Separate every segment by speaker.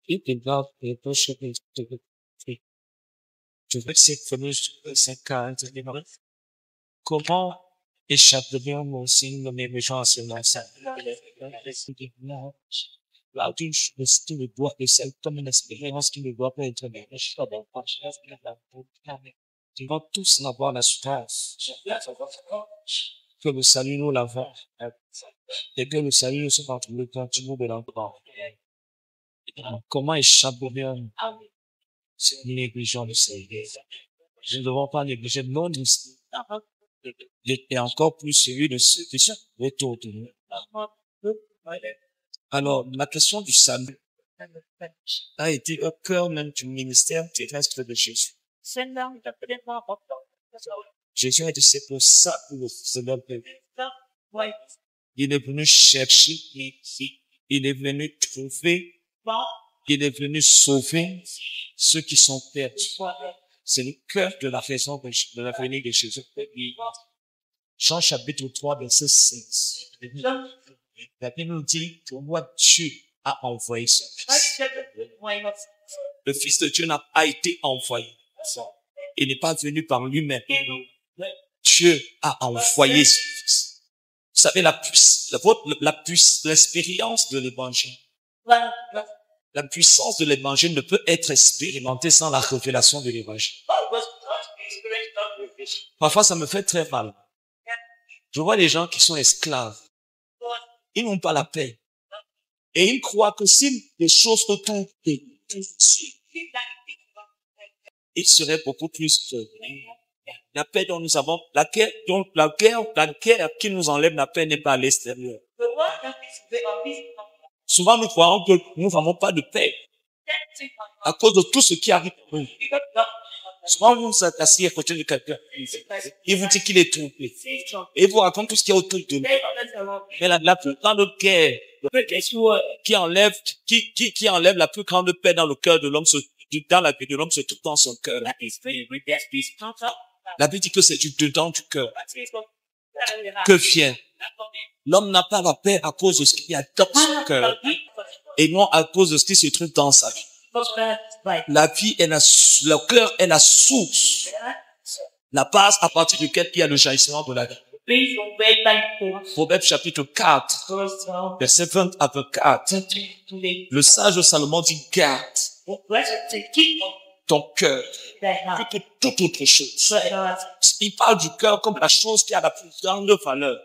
Speaker 1: Et puis là, et puis je vais s'exprimer sur cette carte. Comment échapper-nous aussi de mes gens à ce moment-là? La d'une chose qui ne doit que c'est comme une expérience qui ne doit pas être méchante dans ils vont tous n'avoir l'assurance que le salut nous l'avons et que le salut nous sera entre le temps toujours de l'enfant. Comment échapper cette négligence du Seigneur? Nous ne devons pas négliger non et encore plus celui de ceux qui sont autour de nous. Alors, la question du salut a été au cœur même du ministère terrestre de Jésus. Jésus a dit, c'est pour ça que vous célébrez. Il est venu chercher, il est venu trouver, il est venu sauver ceux qui sont perdus. C'est le cœur de la raison de la venue de Jésus. Jean chapitre 3, verset 16. La Bible nous dit que moi, Dieu a envoyé son Fils. Le Fils de Dieu n'a pas été envoyé. Il n'est pas venu par lui-même. Dieu a envoyé son Fils. Vous savez, l'expérience de l'évangile. La puissance de l'évangile ne peut être expérimentée sans la révélation de l'évangile. Parfois, ça me fait très mal. Je vois des gens qui sont esclaves. Ils n'ont pas la paix. Et ils croient que si les choses retournent, ils seraient beaucoup plus heureux. La paix dont nous avons, la guerre qui nous enlève la paix n'est pas à l'extérieur. Souvent, nous croyons que nous n'avons pas de paix à cause de tout ce qui arrive. Souvent, vous vous êtes assis à côté de quelqu'un. Il vous dit qu'il est trompé. Et il vous raconte tout ce qu'il y a autour de lui. Mais la plus grande guerre qui enlève la plus grande paix dans le cœur de l'homme, dans la vie de l'homme, se trouve dans son cœur. La Bible dit que c'est du dedans du cœur que vient. L'homme n'a pas la paix à cause de ce qu'il y a dans son cœur et non à cause de ce qui se trouve dans sa vie. La vie est le cœur est la source, la base à partir de laquelle il y a le jaillissement de la vie. Proverbe chapitre 4, verset 20 à 24. Le sage de Salomon dit, garde ton cœur que toute autre chose. Il parle du cœur comme la chose qui a la plus grande valeur.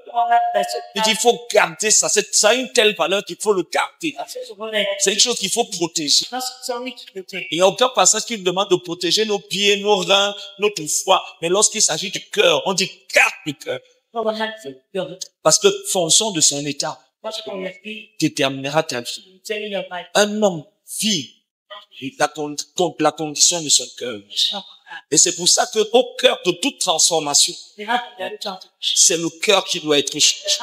Speaker 1: Il dit, il faut garder ça. Ça a une telle valeur qu'il faut le garder. C'est une chose qu'il faut protéger. Il n'y a aucun passage qui nous demande de protéger nos pieds, nos reins, notre foie. Mais lorsqu'il s'agit du cœur, on dit, garde le cœur. Parce que fonction de son état déterminera ta vie. Un homme vit la condition de son cœur. Et c'est pour ça que au cœur de toute transformation, c'est le cœur qui doit être changé.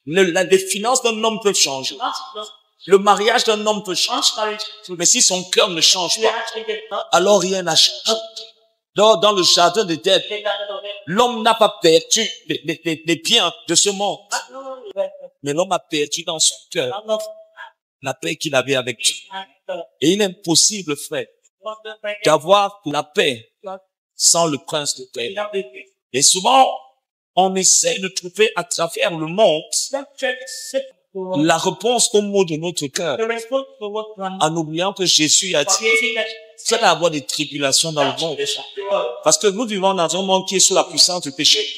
Speaker 1: Les finances d'un homme peuvent changer. Le mariage d'un homme peut changer. Mais si son cœur ne change pas, alors rien n'a changé. Dans le jardin d'Éden, l'homme n'a pas perdu les biens de ce monde. Mais l'homme a perdu dans son cœur la paix qu'il avait avec Dieu. Et il est impossible, frère, d'avoir la paix sans le prince de paix. Et souvent, on essaie de trouver à travers le monde la réponse au mot de notre cœur, en oubliant que Jésus a dit, vous allez avoir des tribulations dans le monde. Parce que nous vivons dans un monde qui est sous la puissance du péché.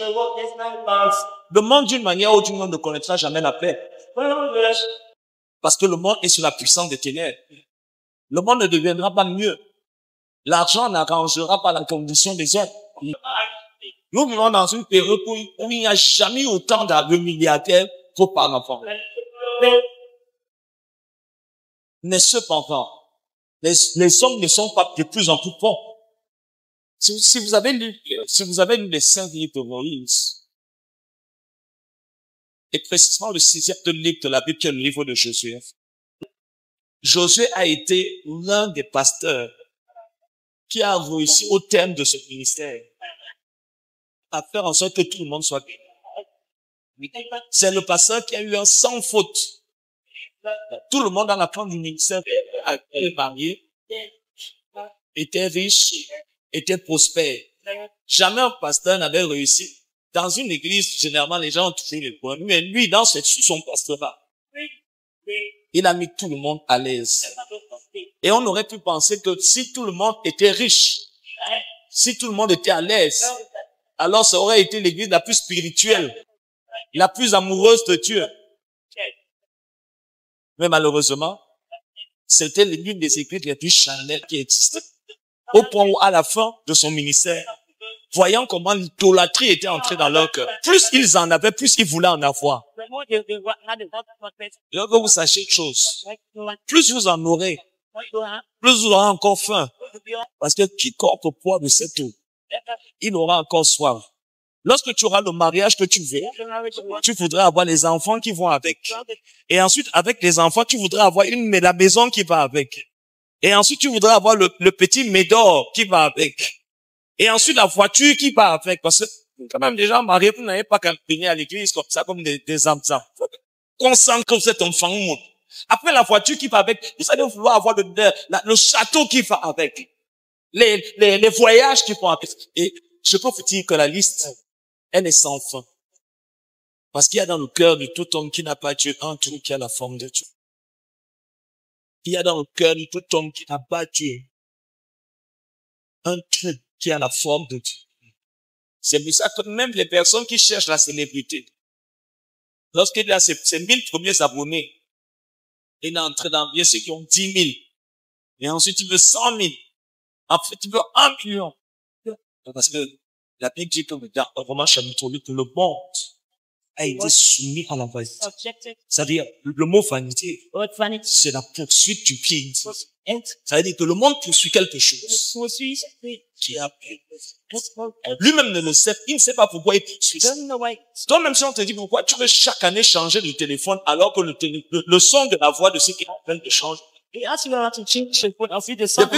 Speaker 1: Le monde, d'une manière ou d'une autre, ne connaîtra jamais la paix. Parce que le monde est sous la puissance des ténèbres. Le monde ne deviendra pas mieux. L'argent n'arrangera pas la condition des hommes. Nous vivons dans une période où il n'y a jamais eu autant de milliardaires pour par enfant. Mais cependant, les hommes ne sont pas de plus en plus forts. Si vous avez lu les 5 livres de Moïse, et précisément le 6e livre de la Bible, qui est le livre de Josué. Josué a été l'un des pasteurs qui a réussi au terme de ce ministère à faire en sorte que tout le monde soit béni. C'est le pasteur qui a eu un sans faute Tout le monde dans la femme du ministère était marié, était riche, était prospère. Jamais un pasteur n'avait réussi. Dans une église, généralement, les gens ont toujours les problèmes. Mais lui, dans son pastorat, il a mis tout le monde à l'aise. Et on aurait pu penser que si tout le monde était riche, si tout le monde était à l'aise, alors ça aurait été l'église la plus spirituelle, la plus amoureuse de Dieu. Mais malheureusement, c'était l'une des églises les plus charnelles qui existent. Au point où, à la fin de son ministère, voyant comment l'idolâtrie était entrée dans leur cœur, plus ils en avaient, plus ils voulaient en avoir. Je veux que vous sachiez une chose. Plus vous en aurez, plus vous aurez encore faim. Parce que quiconque au poids de cette eau, il aura encore soif. Lorsque tu auras le mariage que tu veux, tu voudrais avoir les enfants qui vont avec. Et ensuite, avec les enfants, tu voudrais avoir la maison qui va avec. Et ensuite, tu voudrais avoir le petit médor qui va avec. Et ensuite, la voiture qui va avec. Parce que, quand même, les gens mariés, vous n'avez pas qu'à venir à l'église comme ça, comme des âmes. On sent que vous êtes enfant au monde. Après la voiture qui va avec, vous allez vouloir avoir le château qui va avec. Les voyages qui vont avec. Et je peux vous dire que la liste, elle est sans fin. Parce qu'il y a dans le cœur de tout homme qui n'a pas Dieu un truc qui a la forme de Dieu. Il y a dans le cœur de tout homme qui n'a pas Dieu un truc qui a la forme de Dieu. C'est pour ça que même les personnes qui cherchent la célébrité, lorsqu'il a ses 1000 premiers abonnés, il est en train d'envier ceux qui ont 10 000. Et ensuite, il veut 100 000. En fait, il veut 1 million. Parce que la Bible dit que dans Romains chapitre 8, le monde a été soumis à la vanité. C'est-à-dire, le mot vanité, c'est la poursuite du bien. Ça veut dire que le monde poursuit quelque chose. Qui a lui-même ne le sait, il ne sait pas pourquoi il poursuit. Donc même si on te dit pourquoi tu veux chaque année changer de téléphone alors que le son de la voix de ceux qui appellent de changer. Depuis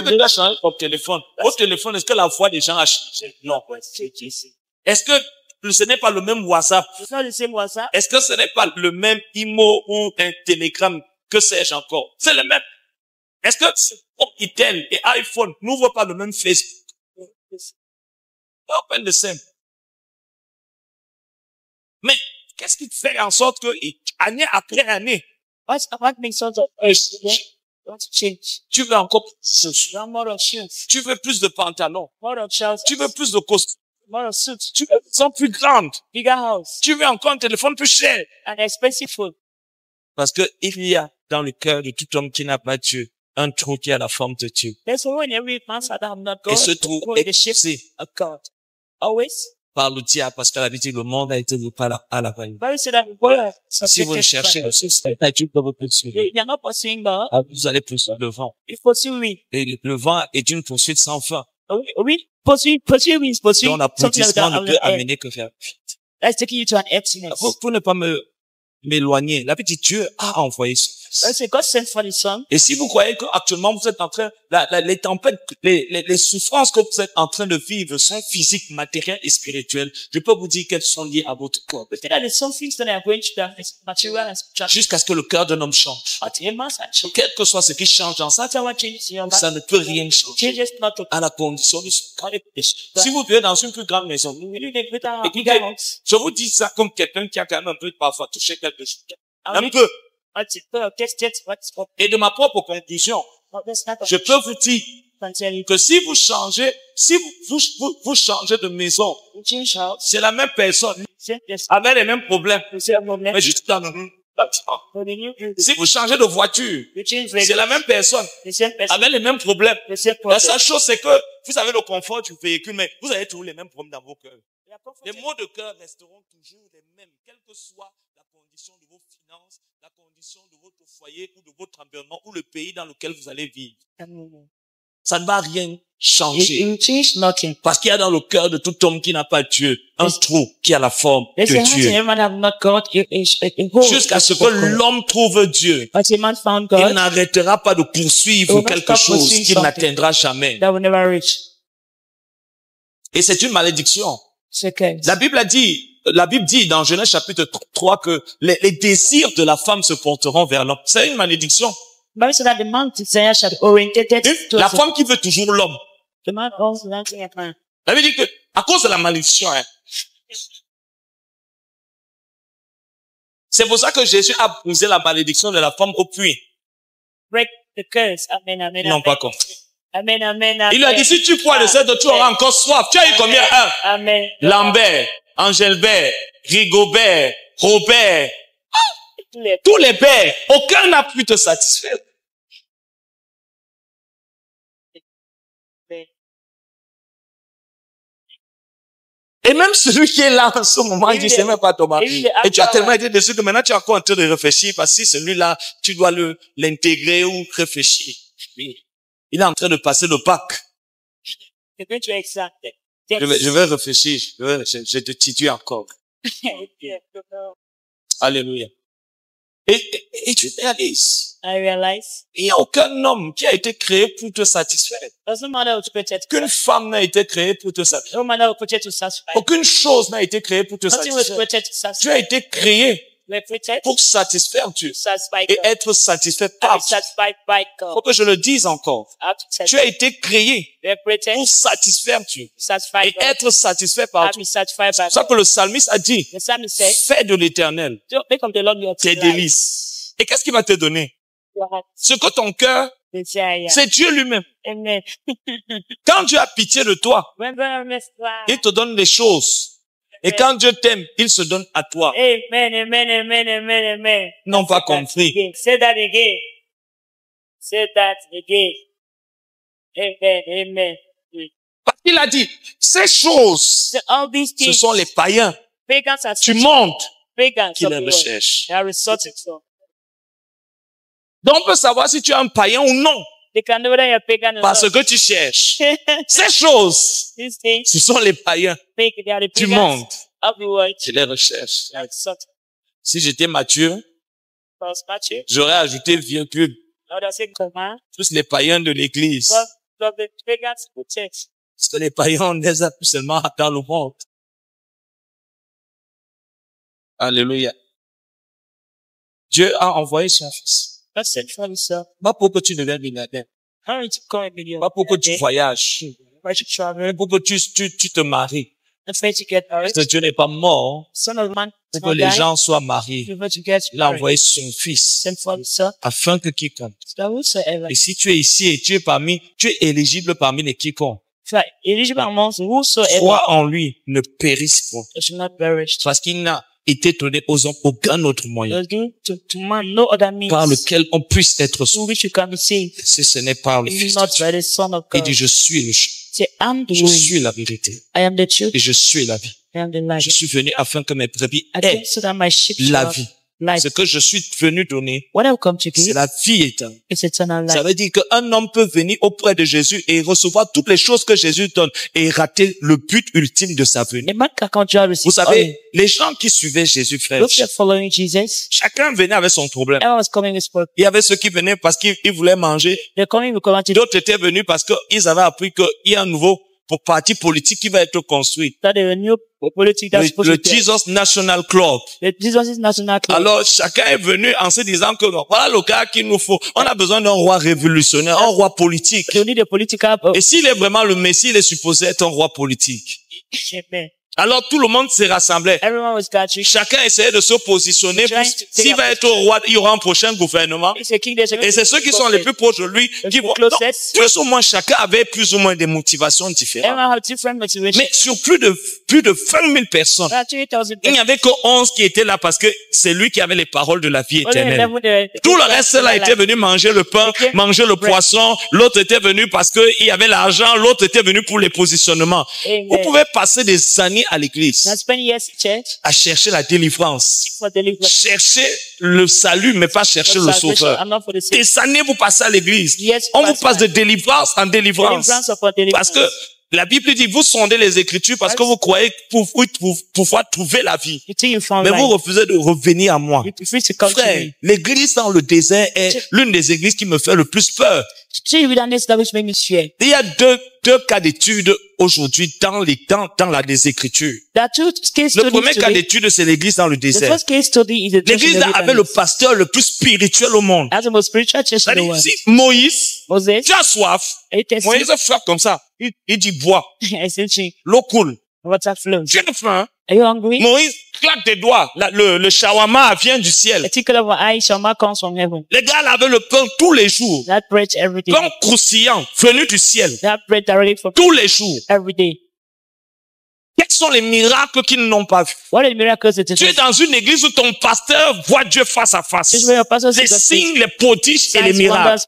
Speaker 1: que tu as changé ton téléphone, votre téléphone, est-ce que la voix des gens a changé? Non. Est-ce que ce n'est pas le même WhatsApp? Est-ce que ce n'est pas le même Imo ou un Telegram? Que sais-je encore? C'est le même. Est-ce que Itel et iPhone n'ouvrent pas le même Facebook? Open the same. Mais qu'est-ce qui fait en sorte que année après année, tu veux encore plus de choses. Tu veux plus de pantalons. Tu veux plus de costumes. Tu veux une maison plus grande. Tu veux encore un téléphone plus cher. Parce que il y a dans le cœur de tout homme qui n'a pas Dieu un trou qui a la forme de Dieu. Et ce trou est fixé par le diable, parce que la Bible dit le monde a été détruit à la vanité. Si vous le cherchez, Dieu peut vous poursuivre. Vous allez poursuivre le vent. Et le vent est une poursuite sans fin. Donc l'abrutissement ne peut amener que vers vite. Pour ne pas m'éloigner, la Bible dit Dieu a envoyé son Fils. Et si vous croyez qu'actuellement vous êtes en train, les tempêtes, les souffrances que vous êtes en train de vivre sont physiques, matérielles et spirituelles, je peux vous dire qu'elles sont liées à votre corps. Jusqu'à ce que le cœur d'un homme change. Quel que soit ce qui change dans ça, ça ne peut rien changer à la condition de son corps. Si vous vivez dans une plus grande maison, écoutez, je vous dis ça comme quelqu'un qui a quand même un peu parfois touché quelque chose. Un peu. Et de ma propre conclusion, je peux vous dire que si vous changez, vous changez de maison, c'est la même personne, avec les mêmes problèmes, mais juste dans le même bâtiment. Si vous changez de voiture, c'est la même personne, avec les mêmes problèmes. La seule chose, c'est que vous avez le confort du véhicule, mais vous avez toujours les mêmes problèmes dans vos cœurs. Les maux de cœur resteront toujours les mêmes, quelle que soit la condition de vos finances, la condition de votre foyer ou de votre environnement ou le pays dans lequel vous allez vivre. Ça ne va rien changer. Parce qu'il y a dans le cœur de tout homme qui n'a pas Dieu un trou qui a la forme de Dieu. Jusqu'à ce que l'homme trouve Dieu, il n'arrêtera pas de poursuivre quelque chose qu'il n'atteindra jamais. Et c'est une malédiction. La Bible dit dans Genèse chapitre 3 que les désirs de la femme se porteront vers l'homme. C'est une malédiction. La femme qui veut toujours l'homme. La Bible dit que, à cause de la malédiction, c'est pour ça que Jésus a brisé la malédiction de la femme au puits.
Speaker 2: Break the curse. Amen, amen,
Speaker 1: Ils n'ont pas compris.
Speaker 2: Amen, amen, amen.
Speaker 1: Il lui a dit, si tu bois de cette eau, tu auras encore soif. Tu as eu combien? Un.
Speaker 2: Amen.
Speaker 1: Lambert, Engelbert, Rigobert, Robert. Tous les pères. Aucun n'a pu te satisfaire. Et même celui qui est là en ce moment, il dit, c'est même pas Thomas. Et tu as tellement été déçu que maintenant tu es encore en train de réfléchir parce que celui-là, tu dois l'intégrer ou réfléchir. Il est en train de passer le bac. Je vais réfléchir. Je te titue encore. Alléluia. Et tu réalises. Il n'y a aucun homme qui a été créé pour te satisfaire. Qu'une femme n'a été créée pour te satisfaire. Aucune chose n'a été créée pour te satisfaire. Tu as été créé pour satisfaire Dieu et être satisfait par Dieu. Faut que je le dise encore. Tu as été créé pour satisfaire Dieu et être satisfait par Dieu. C'est pour ça que le psalmiste a dit, fais de l'Éternel tes délices. Et qu'est-ce qu'il va te donner? Ce que ton cœur, c'est Dieu lui-même. Quand Dieu a pitié de toi, il te donne des choses. Et quand Dieu t'aime, il se donne à toi.
Speaker 2: Amen, amen, amen, amen, amen.
Speaker 1: N'ont pas compris.
Speaker 2: Say that again. Say that again. Amen, amen.
Speaker 1: Parce qu'il a dit, ces choses, ce sont les païens du monde qui les recherchent. Donc on peut savoir si tu es un païen ou non. Parce que tu cherches. Ces choses, ce sont les païens du monde qui les recherchent. Si j'étais Matthieu, j'aurais ajouté virgule. Tous les païens de l'église. Parce que les païens, on les a plus seulement dans le monde. Alléluia. Dieu a envoyé son fils. Pas pour que tu deviennes milliardaire. Pas pour que tu voyages. Pour que tu te maries. Parce que Dieu n'est pas mort pour que les gens soient mariés. Il a envoyé son fils afin que quiconque. Et si tu es ici et tu es éligible parmi les quiconques, crois en lui, ne périsse point. Parce qu'il n'a été donné aux hommes aucun autre moyen par lequel on puisse être sauvé. Si ce n'est par le Fils de Dieu. Il dit, je suis le chemin. Je suis la vérité. Et je suis la vie. Je suis venu afin que mes brebis aient la vie. Ce que je suis venu donner, c'est la vie éternelle. Ça veut dire qu'un homme peut venir auprès de Jésus et recevoir toutes les choses que Jésus donne et rater le but ultime de sa venue. Vous savez, les gens qui suivaient Jésus, frère, chacun venait avec son problème. Il y avait ceux qui venaient parce qu'ils voulaient manger. D'autres étaient venus parce qu'ils avaient appris qu'il y a un nouveau parti politique qui va être construit. Le Jesus National Club. Alors, chacun est venu en se disant que voilà le gars qu'il nous faut. On a besoin d'un roi révolutionnaire, un roi politique. Et s'il est vraiment le Messie, il est supposé être un roi politique. Alors tout le monde s'est rassemblé. Chacun essayait de se positionner. S'il va être roi, il y aura un prochain gouvernement. Et c'est ceux qui sont les plus proches de lui qui vont. Donc, plus ou moins, chacun avait plus ou moins des motivations différentes. Mais sur plus de 20 000 personnes, il n'y avait que 11 qui étaient là parce que c'est lui qui avait les paroles de la vie éternelle. Tout le reste là était venu manger le pain, manger le poisson. L'autre était venu parce qu'il y avait l'argent. L'autre était venu pour les positionnements. Vous pouvez passer des années à l'église, à chercher la délivrance, chercher le salut, mais pas chercher le sauveur. Des années vous passez à l'église, on vous passe de délivrance en délivrance, parce que la Bible dit, vous sondez les Écritures parce que vous croyez pouvoir trouver la vie. Mais vous refusez de revenir à moi. Frère, l'église dans le désert est l'une des églises qui me fait le plus peur. Il y a deux cas d'études aujourd'hui dans les Écritures.
Speaker 2: There are two case
Speaker 1: Le premier
Speaker 2: studies
Speaker 1: cas
Speaker 2: today.
Speaker 1: d'étude, c'est l'église dans le
Speaker 2: The
Speaker 1: désert.
Speaker 2: first case study is the church in
Speaker 1: L'église
Speaker 2: the
Speaker 1: là avait le
Speaker 2: wilderness.
Speaker 1: pasteur le plus spirituel au monde.
Speaker 2: That's the most spiritual church in the
Speaker 1: C'est-à-dire,
Speaker 2: world.
Speaker 1: si Moïse,
Speaker 2: Moses,
Speaker 1: tu as soif,
Speaker 2: are you thirsty?
Speaker 1: Moïse frappe comme ça. Il dit bois,
Speaker 2: I said, "Gee,
Speaker 1: l'eau coule.
Speaker 2: water flows."
Speaker 1: Tu as faim.
Speaker 2: Are you hungry?
Speaker 1: Moïse claque des doigts. Le shawarma vient du ciel.
Speaker 2: A tickle of an eye, shama comes from heaven.
Speaker 1: Les gars là avaient le pain tous les jours.
Speaker 2: That bread every day.
Speaker 1: Pain croustillant, venu du ciel.
Speaker 2: That bread directly from
Speaker 1: Tous les jours.
Speaker 2: every day.
Speaker 1: Quels sont les miracles qu'ils n'ont pas vus?
Speaker 2: What are the miracles that
Speaker 1: Tu es dans une église où ton pasteur voit Dieu face à face.
Speaker 2: Just where your pastor
Speaker 1: Les
Speaker 2: sees the
Speaker 1: signes, les prodiges et les
Speaker 2: signs,
Speaker 1: miracles.
Speaker 2: wonders,